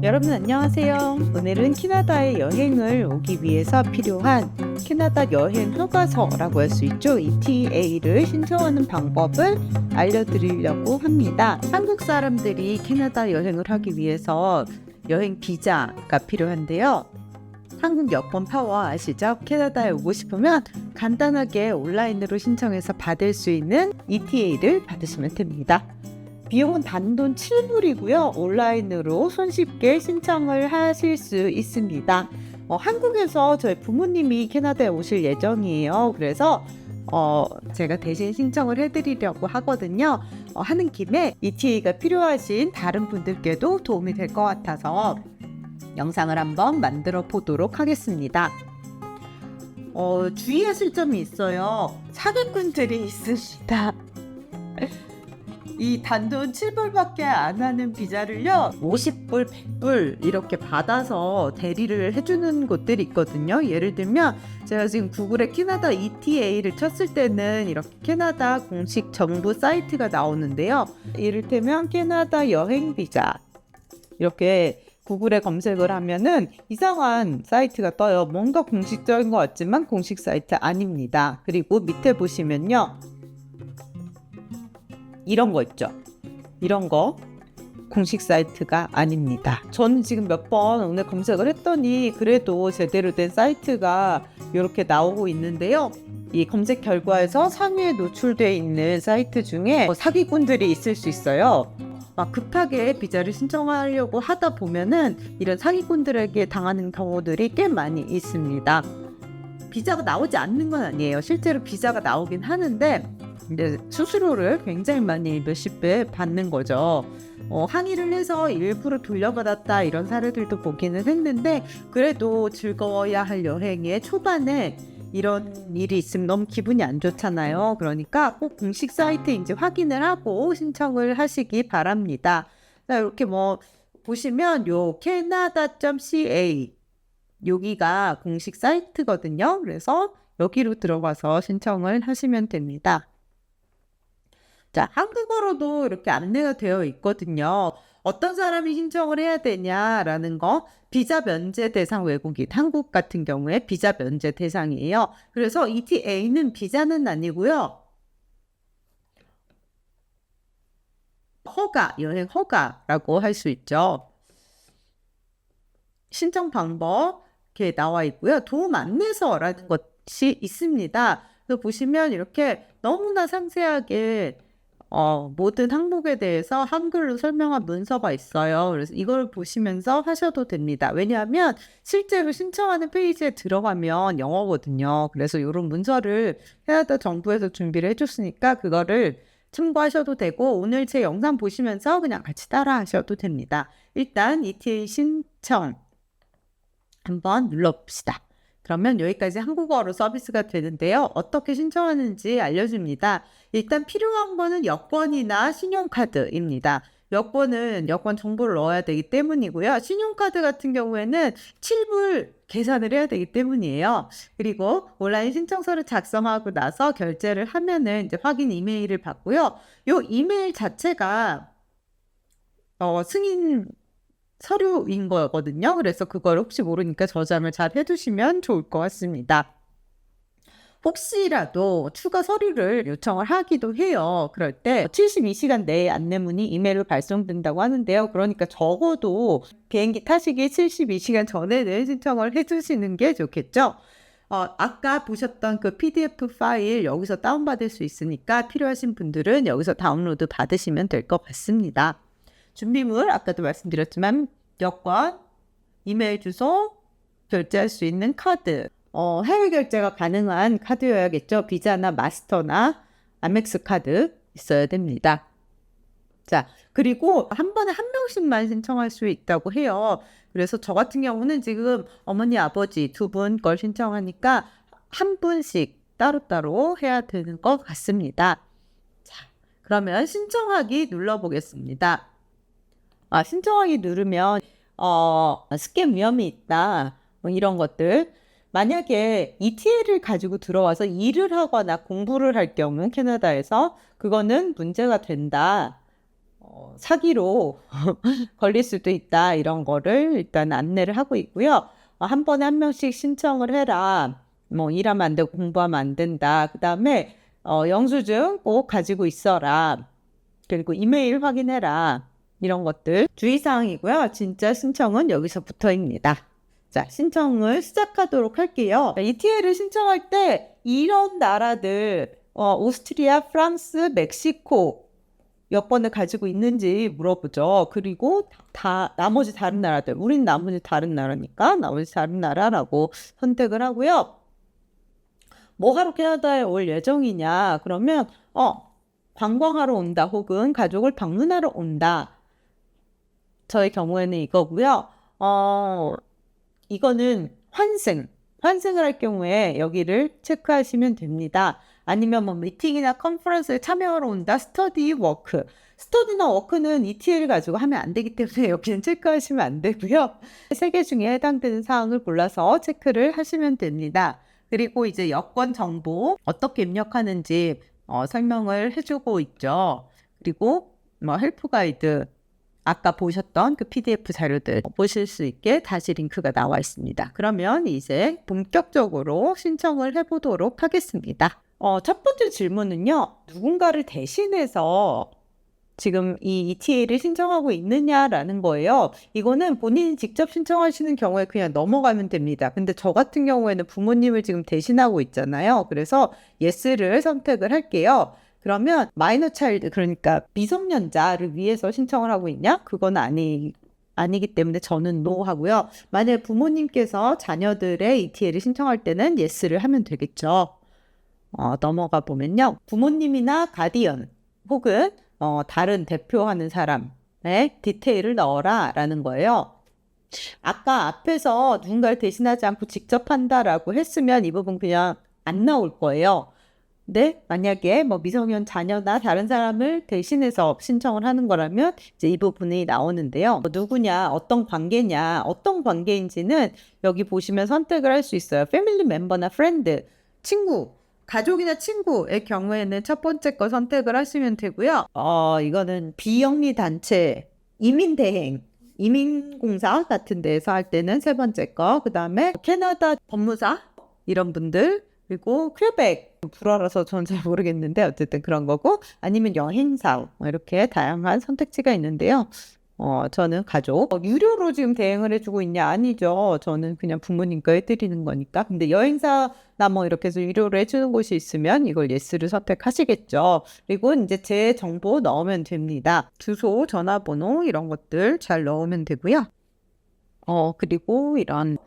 여러분 안녕하세요. 오늘은 캐나다에 여행을 오기 위해서 필요한 캐나다 여행 허가서라고 할 수 있죠. ETA를 신청하는 방법을 알려드리려고 합니다. 한국 사람들이 캐나다 여행을 하기 위해서 여행 비자가 필요한데요. 한국 여권 파워 아시죠? 캐나다에 오고 싶으면 간단하게 온라인으로 신청해서 받을 수 있는 ETA를 받으시면 됩니다. 비용은 단돈 7불이고요. 온라인으로 손쉽게 신청을 하실 수 있습니다. 한국에서 저희 부모님이 캐나다에 오실 예정이에요. 그래서 제가 대신 신청을 해드리려고 하거든요. 하는 김에 ETA가 필요하신 다른 분들께도 도움이 될 것 같아서 영상을 한번 만들어 보도록 하겠습니다. 주의하실 점이 있어요. 사기꾼들이 있습니다. 이 단돈 7불밖에 안 하는 비자를요 50불, 100불 이렇게 받아서 대리를 해주는 곳들이 있거든요. 예를 들면 제가 지금 구글에 캐나다 ETA를 쳤을 때는 이렇게 캐나다 공식 정부 사이트가 나오는데요. 이를테면 캐나다 여행 비자 이렇게 구글에 검색을 하면은 이상한 사이트가 떠요. 뭔가 공식적인 것 같지만 공식 사이트 아닙니다. 그리고 밑에 보시면요, 이런 거 있죠. 이런 거 공식 사이트가 아닙니다. 저는 지금 몇 번 오늘 검색을 했더니 그래도 제대로 된 사이트가 이렇게 나오고 있는데요. 이 검색 결과에서 상위에 노출되어 있는 사이트 중에 사기꾼들이 있을 수 있어요. 막 급하게 비자를 신청하려고 하다 보면은 이런 사기꾼들에게 당하는 경우들이 꽤 많이 있습니다. 비자가 나오지 않는 건 아니에요. 실제로 비자가 나오긴 하는데 이제 수수료를 굉장히 많이 몇십 배 받는 거죠. 항의를 해서 일부러 돌려받았다 이런 사례들도 보기는 했는데, 그래도 즐거워야 할 여행의 초반에 이런 일이 있으면 너무 기분이 안 좋잖아요. 그러니까 꼭 공식 사이트인지 확인을 하고 신청을 하시기 바랍니다. 자, 이렇게 보시면 요 canada.ca 여기가 공식 사이트거든요. 그래서 여기로 들어가서 신청을 하시면 됩니다. 자, 한국어로도 이렇게 안내가 되어 있거든요. 어떤 사람이 신청을 해야 되냐라는 거, 비자 면제 대상 외국인, 한국 같은 경우에 비자 면제 대상이에요. 그래서 ETA는 비자는 아니고요. 허가, 여행 허가라고 할 수 있죠. 신청 방법 이렇게 나와 있고요. 도움 안내서라는 것이 있습니다. 그래서 보시면 이렇게 너무나 상세하게 모든 항목에 대해서 한글로 설명한 문서가 있어요. 그래서 이걸 보시면서 하셔도 됩니다. 왜냐하면 실제로 신청하는 페이지에 들어가면 영어거든요. 그래서 이런 문서를 캐나다 정부에서 준비를 해줬으니까 그거를 참고하셔도 되고, 오늘 제 영상 보시면서 그냥 같이 따라 하셔도 됩니다. 일단 ETA 신청 한번 눌러봅시다. 그러면 여기까지 한국어로 서비스가 되는데요. 어떻게 신청하는지 알려줍니다. 일단 필요한 거는 여권이나 신용카드입니다. 여권 정보를 넣어야 되기 때문이고요. 신용카드 같은 경우에는 7불 계산을 해야 되기 때문이에요. 그리고 온라인 신청서를 작성하고 나서 결제를 하면은 이제 확인 이메일을 받고요. 요 이메일 자체가 승인 서류인 거거든요. 그래서 그걸 혹시 모르니까 저장을 잘 해두시면 좋을 것 같습니다. 혹시라도 추가 서류를 요청을 하기도 해요. 그럴 때 72시간 내에 안내문이 이메일로 발송된다고 하는데요. 그러니까 적어도 비행기 타시기 72시간 전에는 신청을 해주시는 게 좋겠죠. 아까 보셨던 그 PDF 파일 여기서 다운받을 수 있으니까 필요하신 분들은 여기서 다운로드 받으시면 될 것 같습니다. 준비물 아까도 말씀드렸지만 여권, 이메일 주소, 결제할 수 있는 카드, 해외 결제가 가능한 카드여야겠죠. 비자나 마스터나 아멕스 카드 있어야 됩니다. 자, 그리고 한 번에 한 명씩만 신청할 수 있다고 해요. 그래서 저 같은 경우는 지금 어머니, 아버지 두 분 걸 신청하니까 한 분씩 따로따로 해야 되는 것 같습니다. 자, 그러면 신청하기 눌러보겠습니다. 신청하기 누르면 스캠 위험이 있다, 이런 것들. 만약에 ETA를 가지고 들어와서 일을 하거나 공부를 할 경우 캐나다에서 그거는 문제가 된다 사기로 걸릴 수도 있다. 이런 거를 일단 안내를 하고 있고요. 한 번에 한 명씩 신청을 해라. 뭐 일하면 안 되고 공부하면 안 된다. 그 다음에 영수증 꼭 가지고 있어라. 그리고 이메일 확인해라. 이런 것들 주의사항이고요. 진짜 신청은 여기서부터입니다. 자, 신청을 시작하도록 할게요. ETL을 신청할 때 이런 나라들 오스트리아, 프랑스, 멕시코 여권을 가지고 있는지 물어보죠. 그리고 나머지 다른 나라들, 우린 나머지 다른 나라니까 나머지 다른 나라라고 선택을 하고요. 뭐 하러 캐나다에 올 예정이냐? 그러면 관광하러 온다 혹은 가족을 방문하러 온다. 저의 경우에는 이거고요. 이거는 환승을 할 경우에 여기를 체크하시면 됩니다. 아니면 뭐 미팅이나 컨퍼런스에 참여하러 온다, 스터디나 워크는 ETL 가지고 하면 안 되기 때문에 여기는 체크하시면 안 되고요. 3개 중에 해당되는 사항을 골라서 체크를 하시면 됩니다. 그리고 이제 여권 정보 어떻게 입력하는지 설명을 해주고 있죠. 그리고 뭐 헬프 가이드 아까 보셨던 그 PDF 자료들 보실 수 있게 다시 링크가 나와 있습니다. 그러면 이제 본격적으로 신청을 해보도록 하겠습니다. 첫 번째 질문은요. 누군가를 대신해서 지금 이 ETA를 신청하고 있느냐라는 거예요. 이거는 본인이 직접 신청하시는 경우에 그냥 넘어가면 됩니다. 근데 저 같은 경우에는 부모님을 지금 대신하고 있잖아요. 그래서 예스를 선택을 할게요. 그러면 마이너 차일드, 그러니까 미성년자를 위해서 신청을 하고 있냐? 그건 아니기 때문에 저는 노 하고요. 만약에 부모님께서 자녀들의 ETL을 신청할 때는 예스를 하면 되겠죠. 넘어가 보면요. 부모님이나 가디언 혹은 다른 대표하는 사람의 디테일을 넣어라 라는 거예요. 아까 앞에서 누군가를 대신하지 않고 직접 한다라고 했으면 이 부분 그냥 안 나올 거예요. 근데 만약에 뭐 미성년 자녀나 다른 사람을 대신해서 신청을 하는 거라면 이제 이 부분이 나오는데요. 누구냐, 어떤 관계인지는 여기 보시면 선택을 할 수 있어요. 패밀리 멤버나 프렌드, 친구, 가족이나 친구의 경우에는 첫 번째 거 선택을 하시면 되고요. 이거는 비영리 단체, 이민대행, 이민공사 같은 데에서 할 때는 세 번째 거, 그 다음에 캐나다 법무사 이런 분들, 그리고 퀘벡 불어라서 저는 잘 모르겠는데 어쨌든 그런 거고, 아니면 여행사 이렇게 다양한 선택지가 있는데요. 저는 가족. 유료로 지금 대행을 해주고 있냐? 아니죠. 저는 그냥 부모님과 해드리는 거니까. 근데 여행사나 뭐 이렇게 해서 유료로 해주는 곳이 있으면 이걸 예스를 선택하시겠죠. 그리고 이제 제 정보 넣으면 됩니다. 주소, 전화번호 이런 것들 잘 넣으면 되고요. 그리고 이런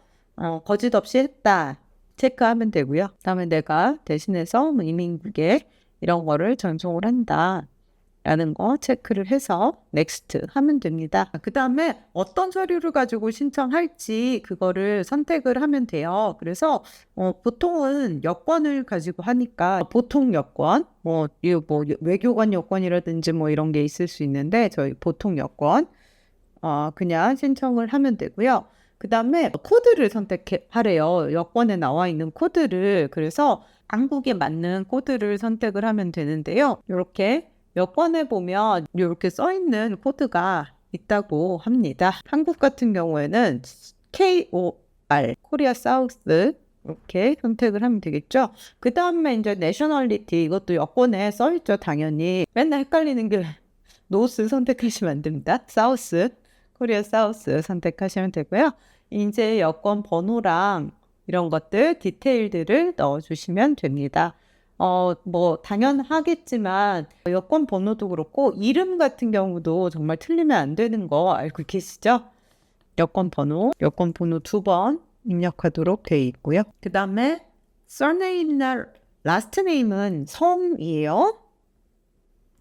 거짓 없이 했다 체크하면 되고요. 그다음에 내가 대신해서 이민국에 이런 거를 전송을 한다 라는 거 체크를 해서 넥스트 하면 됩니다. 그 다음에 어떤 서류를 가지고 신청할지 그거를 선택을 하면 돼요. 그래서 보통은 여권을 가지고 하니까 보통 여권, 뭐 외교관 여권이라든지 뭐 이런 게 있을 수 있는데 저희 보통 여권 그냥 신청을 하면 되고요. 그 다음에 코드를 선택하래요. 여권에 나와 있는 코드를. 그래서 한국에 맞는 코드를 선택을 하면 되는데요. 이렇게 여권에 보면 이렇게 써있는 코드가 있다고 합니다. 한국 같은 경우에는 KOR, 코리아 사우스 이렇게 선택을 하면 되겠죠. 그 다음에 이제 내셔널리티, 이것도 여권에 써있죠. 당연히. 맨날 헷갈리는 게 노스 선택하시면 안 됩니다. 사우스, 코리아 사우스 선택하시면 되고요. 이제 여권 번호랑 이런 것들, 디테일들을 넣어주시면 됩니다. 뭐 당연하겠지만 여권 번호도 그렇고 이름 같은 경우도 정말 틀리면 안 되는 거 알고 계시죠? 여권 번호 2번 입력하도록 되어 있고요. 그 다음에 surname이나 last name은 성이에요.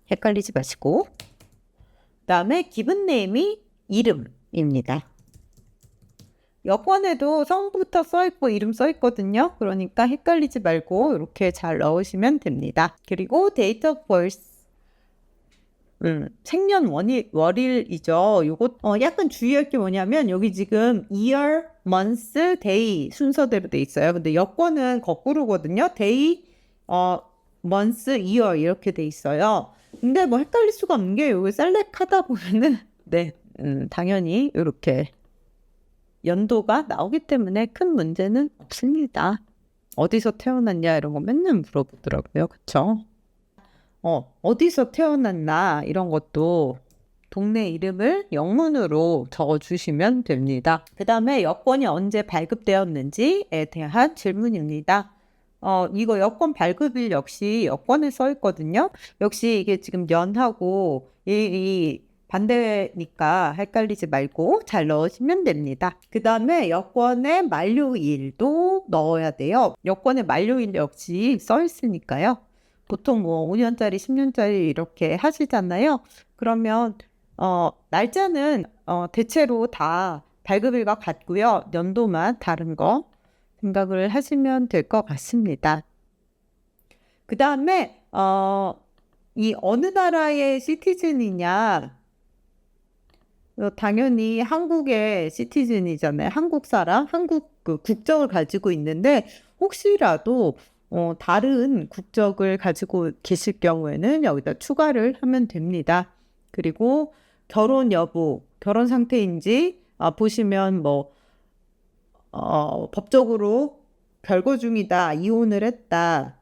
헷갈리지 마시고. 그 다음에 given name이 이름입니다. 여권에도 성부터 써있고 이름 써있거든요. 그러니까 헷갈리지 말고 이렇게 잘 넣으시면 됩니다. 그리고 date of birth, 생년월일이죠. 요거 약간 주의할 게 뭐냐면 여기 지금 year, month, day 순서대로 돼 있어요. 근데 여권은 거꾸로거든요. day, month, year 이렇게 돼 있어요. 근데 뭐 헷갈릴 수가 없는 게 여기 셀렉하다 보면은 네, 당연히 이렇게 연도가 나오기 때문에 큰 문제는 없습니다. 어디서 태어났냐 이런 거 맨날 물어보더라고요. 그쵸? 어디서 태어났나 이런 것도 동네 이름을 영문으로 적어주시면 됩니다. 그 다음에 여권이 언제 발급되었는지에 대한 질문입니다. 이거 여권 발급일 역시 여권에 써 있거든요. 역시 이게 지금 연하고 일이 반대니까 헷갈리지 말고 잘 넣으시면 됩니다. 그 다음에 여권의 만료일도 넣어야 돼요. 여권의 만료일 역시 써 있으니까요. 보통 뭐 5년짜리, 10년짜리 이렇게 하시잖아요. 그러면 날짜는 대체로 다 발급일과 같고요. 연도만 다른 거 생각을 하시면 될 것 같습니다. 그 다음에 이 어느 나라의 시티즌이냐, 당연히 한국의 시티즌이잖아요. 한국 사람, 한국 그 국적을 가지고 있는데 혹시라도 다른 국적을 가지고 계실 경우에는 여기다 추가를 하면 됩니다. 그리고 결혼 여부, 결혼 상태인지 보시면 뭐 법적으로 별거 중이다, 이혼을 했다,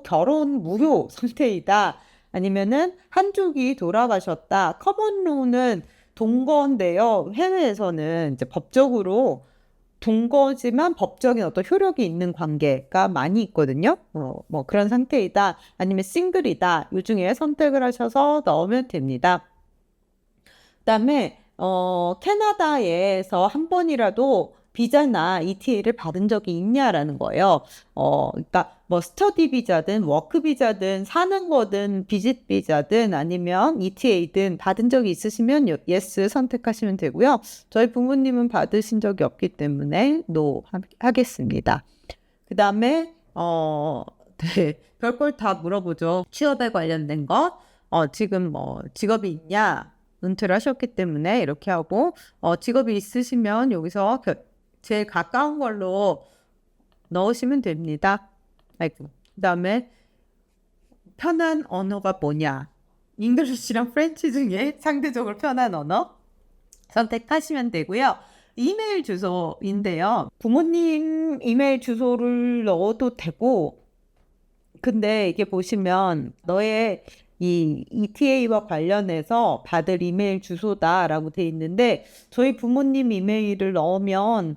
결혼 무효 상태이다, 아니면은 한쪽이 돌아가셨다. 커먼로는 동거인데요. 해외에서는 이제 법적으로 동거지만 법적인 어떤 효력이 있는 관계가 많이 있거든요. 뭐 그런 상태이다, 아니면 싱글이다. 이 중에 선택을 하셔서 넣으면 됩니다. 그다음에 캐나다에서 한 번이라도 비자나 ETA를 받은 적이 있냐라는 거예요. 그러니까 뭐 스터디 비자든 워크 비자든 사는 거든 비짓 비자든 아니면 ETA든 받은 적이 있으시면 yes 선택하시면 되고요. 저희 부모님은 받으신 적이 없기 때문에 no 하겠습니다. 그다음에 네, 별걸 다 물어보죠. 취업에 관련된 거. 지금 뭐 직업이 있냐? 은퇴를 하셨기 때문에 이렇게 하고 직업이 있으시면 여기서 제일 가까운 걸로 넣으시면 됩니다. 아이고. 그다음에 편한 언어가 뭐냐? 잉글리시랑 프렌치 중에 상대적으로 편한 언어 선택하시면 되고요. 이메일 주소인데요. 부모님 이메일 주소를 넣어도 되고, 근데 이게 보시면 너의 이 ETA와 관련해서 받을 이메일 주소다라고 돼 있는데 저희 부모님 이메일을 넣으면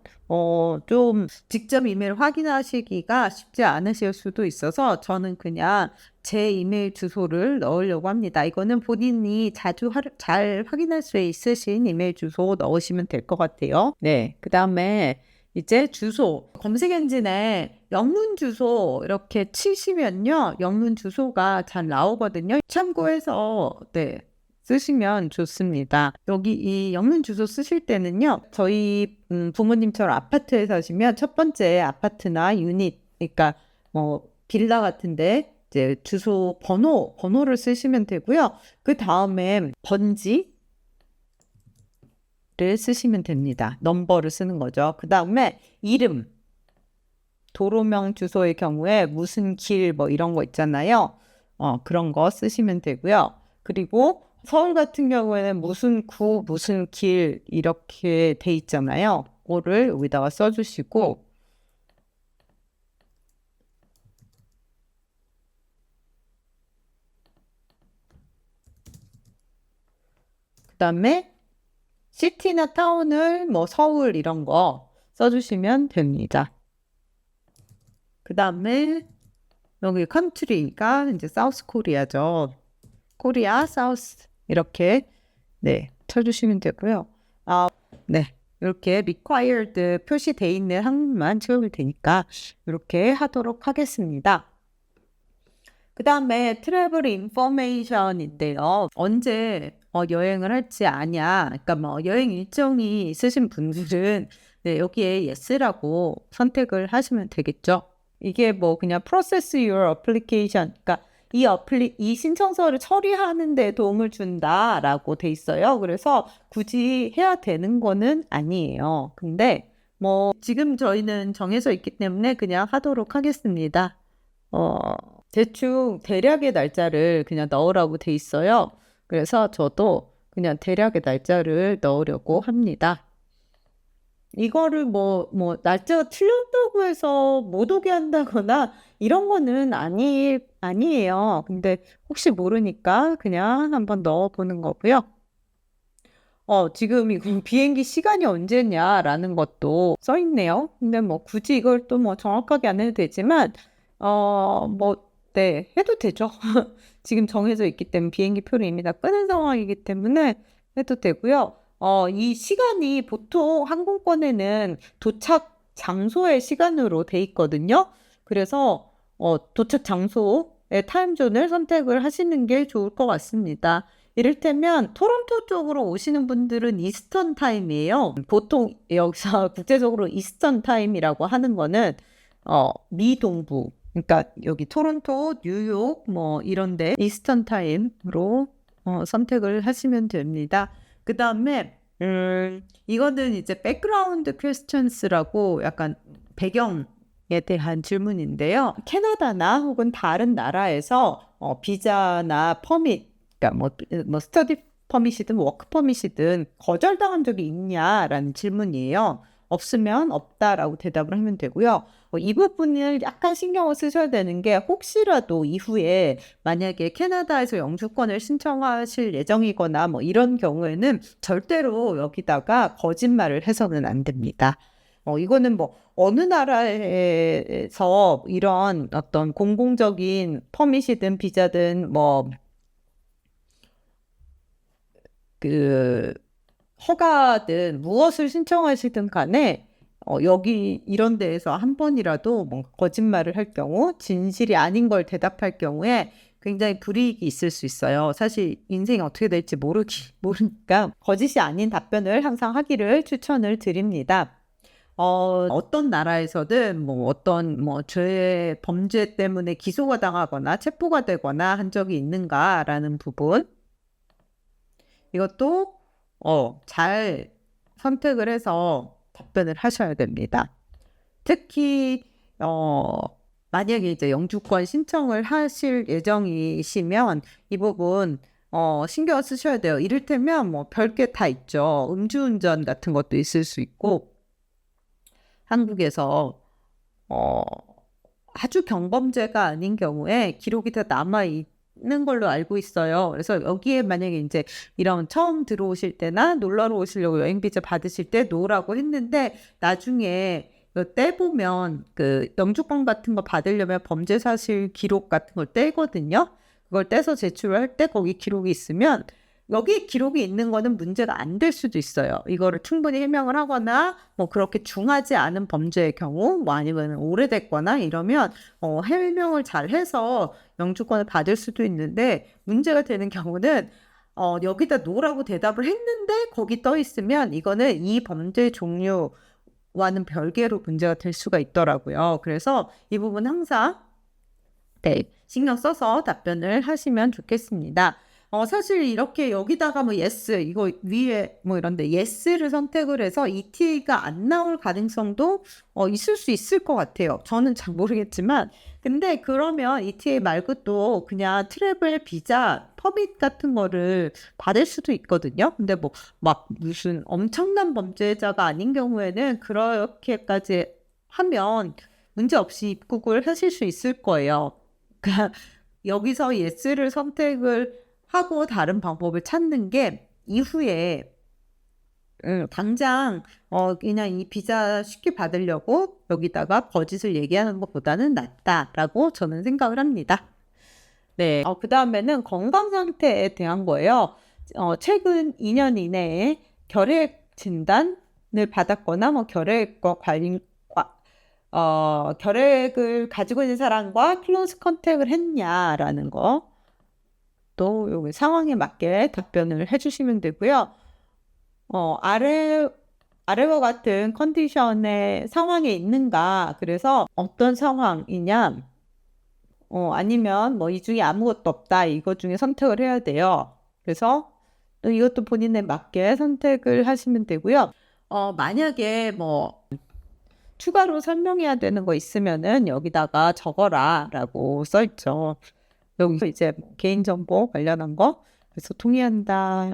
좀 직접 이메일 확인하시기가 쉽지 않으실 수도 있어서 저는 그냥 제 이메일 주소를 넣으려고 합니다. 이거는 본인이 자주 잘 확인할 수 있으신 이메일 주소 넣으시면 될 것 같아요. 네, 그 다음에 이제 주소, 검색 엔진에 영문 주소 이렇게 치시면요, 영문 주소가 잘 나오거든요. 참고해서 네, 쓰시면 좋습니다. 여기 이 영문 주소 쓰실 때는요, 저희 부모님처럼 아파트에 사시면 첫 번째 아파트나 유닛, 그러니까 뭐 빌라 같은데 이제 주소 번호를 쓰시면 되고요. 그 다음에 번지 를 쓰시면 됩니다. 넘버를 쓰는 거죠. 그 다음에 이름, 도로명 주소의 경우에 무슨 길 뭐 이런 거 있잖아요. 그런 거 쓰시면 되고요. 그리고 서울 같은 경우에는 무슨 구, 무슨 길 이렇게 돼 있잖아요. 그거를 여기다가 써주시고 그 다음에 시티나 타운을 뭐 서울 이런 거 써주시면 됩니다. 그 다음에 여기 컨트리가 이제 사우스 코리아죠. 코리아, 사우스 이렇게 네 쳐주시면 되고요. 네 이렇게 required 표시돼 있는 항만 채우면 되니까 이렇게 하도록 하겠습니다. 그 다음에 트래블 인포메이션인데요. 언제 여행을 할지 아냐. 그러니까 뭐 여행 일정이 있으신 분들은 네, 여기에 yes라고 선택을 하시면 되겠죠. 이게 뭐 그냥 process your application, 그러니까 이 신청서를 처리하는 데 도움을 준다라고 돼 있어요. 그래서 굳이 해야 되는 거는 아니에요. 근데 뭐 지금 저희는 정해져 있기 때문에 그냥 하도록 하겠습니다. 대충 대략의 날짜를 그냥 넣으라고 돼 있어요. 그래서 저도 그냥 대략의 날짜를 넣으려고 합니다. 이거를 날짜가 틀렸다고 해서 못 오게 한다거나 이런 거는 아니에요. 근데 혹시 모르니까 그냥 한번 넣어보는 거고요. 지금 이거 비행기 시간이 언제냐라는 것도 써 있네요. 근데 뭐 굳이 이걸 또 뭐 정확하게 안 해도 되지만, 네, 해도 되죠. 지금 정해져 있기 때문에 비행기 표를 이미 다 끊은 상황이기 때문에 해도 되고요. 이 시간이 보통 항공권에는 도착 장소의 시간으로 돼 있거든요. 그래서 도착 장소의 타임존을 선택을 하시는 게 좋을 것 같습니다. 이를테면 토론토 쪽으로 오시는 분들은 이스턴 타임이에요. 보통 여기서 국제적으로 이스턴 타임이라고 하는 거는 미동부, 그러니까 여기 토론토, 뉴욕 뭐 이런데 이스턴 타임으로 선택을 하시면 됩니다. 그 다음에 이거는 이제 백그라운드 퀘스천스라고 약간 배경에 대한 질문인데요. 캐나다나 혹은 다른 나라에서 비자나 퍼밋, 그러니까 뭐 스터디 퍼밋이든 워크 퍼밋이든 거절당한 적이 있냐라는 질문이에요. 없으면 없다라고 대답을 하면 되고요. 이 부분을 약간 신경을 쓰셔야 되는 게, 혹시라도 이후에 만약에 캐나다에서 영주권을 신청하실 예정이거나 뭐 이런 경우에는 절대로 여기다가 거짓말을 해서는 안 됩니다. 이거는 뭐 어느 나라에서 이런 어떤 공공적인 퍼밋이든 비자든 그 허가든 무엇을 신청하시든 간에 여기 이런 데에서 한 번이라도 거짓말을 할 경우, 진실이 아닌 걸 대답할 경우에 굉장히 불이익이 있을 수 있어요. 사실 인생이 어떻게 될지 모르니까 거짓이 아닌 답변을 항상 하기를 추천을 드립니다. 어떤 나라에서든 어떤 범죄 때문에 기소가 당하거나 체포가 되거나 한 적이 있는가라는 부분, 이것도 잘 선택을 해서 답변을 하셔야 됩니다. 특히 만약에 이제 영주권 신청을 하실 예정이시면 이 부분 신경 쓰셔야 돼요. 이를테면 별게 다 있죠. 음주운전 같은 것도 있을 수 있고, 한국에서 아주 경범죄가 아닌 경우에 기록이 다 남아 있는 걸로 알고 있어요. 그래서 여기에 만약에 이제 이런 처음 들어오실 때나 놀러로 오시려고 여행 비자 받으실 때 놓으라고 했는데, 나중에 떼보면 그 영주권 같은 거 받으려면 범죄 사실 기록 같은 걸 떼거든요. 그걸 떼서 제출할 때 거기 기록이 있으면, 여기 기록이 있는 거는 문제가 안 될 수도 있어요. 이거를 충분히 해명을 하거나 그렇게 중하지 않은 범죄의 경우, 아니면 오래됐거나 이러면 해명을 잘 해서 영주권을 받을 수도 있는데, 문제가 되는 경우는 여기다 놓으라고 대답을 했는데 거기 떠 있으면 이거는 이 범죄 종류와는 별개로 문제가 될 수가 있더라고요. 그래서 이 부분 항상 신경 써서 답변을 하시면 좋겠습니다. 사실 이렇게 여기다가 yes, 이거 위에 이런데 yes를 선택을 해서 ETA가 안 나올 가능성도 있을 수 있을 것 같아요. 저는 잘 모르겠지만, 근데 그러면 ETA 말고 또 그냥 트래블 비자, 퍼밋 같은 거를 받을 수도 있거든요. 근데 무슨 엄청난 범죄자가 아닌 경우에는 그렇게까지 하면 문제 없이 입국을 하실 수 있을 거예요. 그러니까 여기서 yes를 선택을 하고 다른 방법을 찾는 게, 이후에 당장 그냥 이 비자 쉽게 받으려고 여기다가 거짓을 얘기하는 것보다는 낫다라고 저는 생각을 합니다. 네, 그 다음에는 건강 상태에 대한 거예요. 최근 2년 이내에 결핵 진단을 받았거나 결핵과 결핵을 가지고 있는 사람과 클로즈 컨택을 했냐라는 거, 또 여기 상황에 맞게 답변을 해주시면 되고요. 아래와 같은 컨디션의 상황에 있는가, 그래서 어떤 상황이냐, 아니면 이 중에 아무것도 없다, 이것 중에 선택을 해야 돼요. 그래서 이것도 본인에 맞게 선택을 하시면 되고요. 만약에 추가로 설명해야 되는 거 있으면은 여기다가 적어라 라고 써있죠. 여기 이제 개인정보 관련한 거, 그래서 동의한다.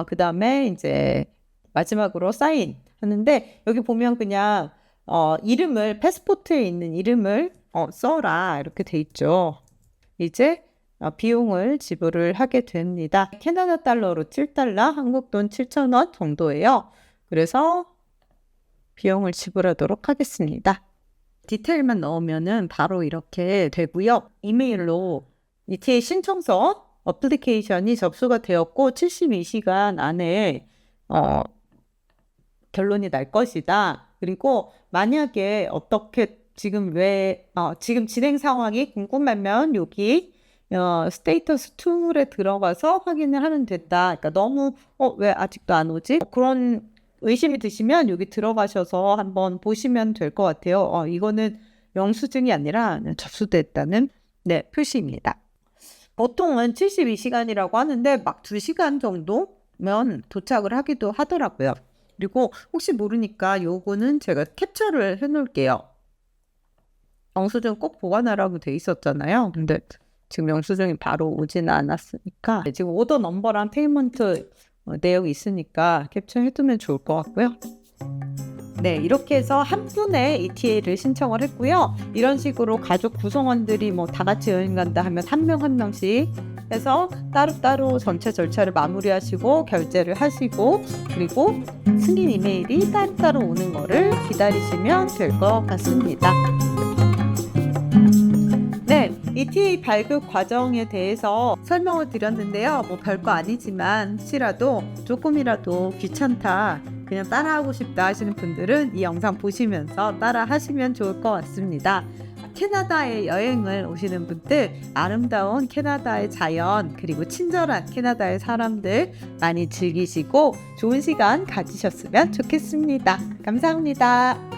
그 다음에 이제 마지막으로 사인 하는데, 여기 보면 그냥 이름을, 패스포트에 있는 이름을 써라 이렇게 돼 있죠. 이제 비용을 지불을 하게 됩니다. 캐나다 달러로 7달러, 한국 돈 7,000원 정도예요. 그래서 비용을 지불하도록 하겠습니다. 디테일만 넣으면은 바로 이렇게 되고요. 이메일로 ETA 신청서 어플리케이션이 접수가 되었고 72시간 안에 결론이 날 것이다. 그리고 만약에 어떻게 지금 지금 진행 상황이 궁금하면 여기 스테이터스 툴에 들어가서 확인을 하면 된다. 그러니까 너무 왜 아직도 안 오지? 그런 의심이 드시면 여기 들어가셔서 한번 보시면 될 것 같아요. 이거는 영수증이 아니라 접수됐다는 표시입니다. 보통은 72시간이라고 하는데 막 2시간 정도면 도착을 하기도 하더라고요. 그리고 혹시 모르니까 요거는 제가 캡처를 해놓을게요. 영수증 꼭 보관하라고 돼 있었잖아요. 근데 지금 영수증이 바로 오지는 않았으니까 지금 오더 넘버랑 페이먼트 내용이 있으니까 캡처해두면 좋을 것 같고요. 네, 이렇게 해서 한 분의 ETA를 신청을 했고요. 이런 식으로 가족 구성원들이 뭐 다 같이 여행 간다 하면 한 명 한 명씩 해서 따로따로 전체 절차를 마무리하시고 결제를 하시고, 그리고 승인 이메일이 따로따로 오는 거를 기다리시면 될 것 같습니다. 네, ETA 발급 과정에 대해서 설명을 드렸는데요. 뭐 별거 아니지만 혹시라도 조금이라도 귀찮다, 그냥 따라하고 싶다 하시는 분들은 이 영상 보시면서 따라 하시면 좋을 것 같습니다. 캐나다에 여행을 오시는 분들, 아름다운 캐나다의 자연, 그리고 친절한 캐나다의 사람들 많이 즐기시고 좋은 시간 가지셨으면 좋겠습니다. 감사합니다.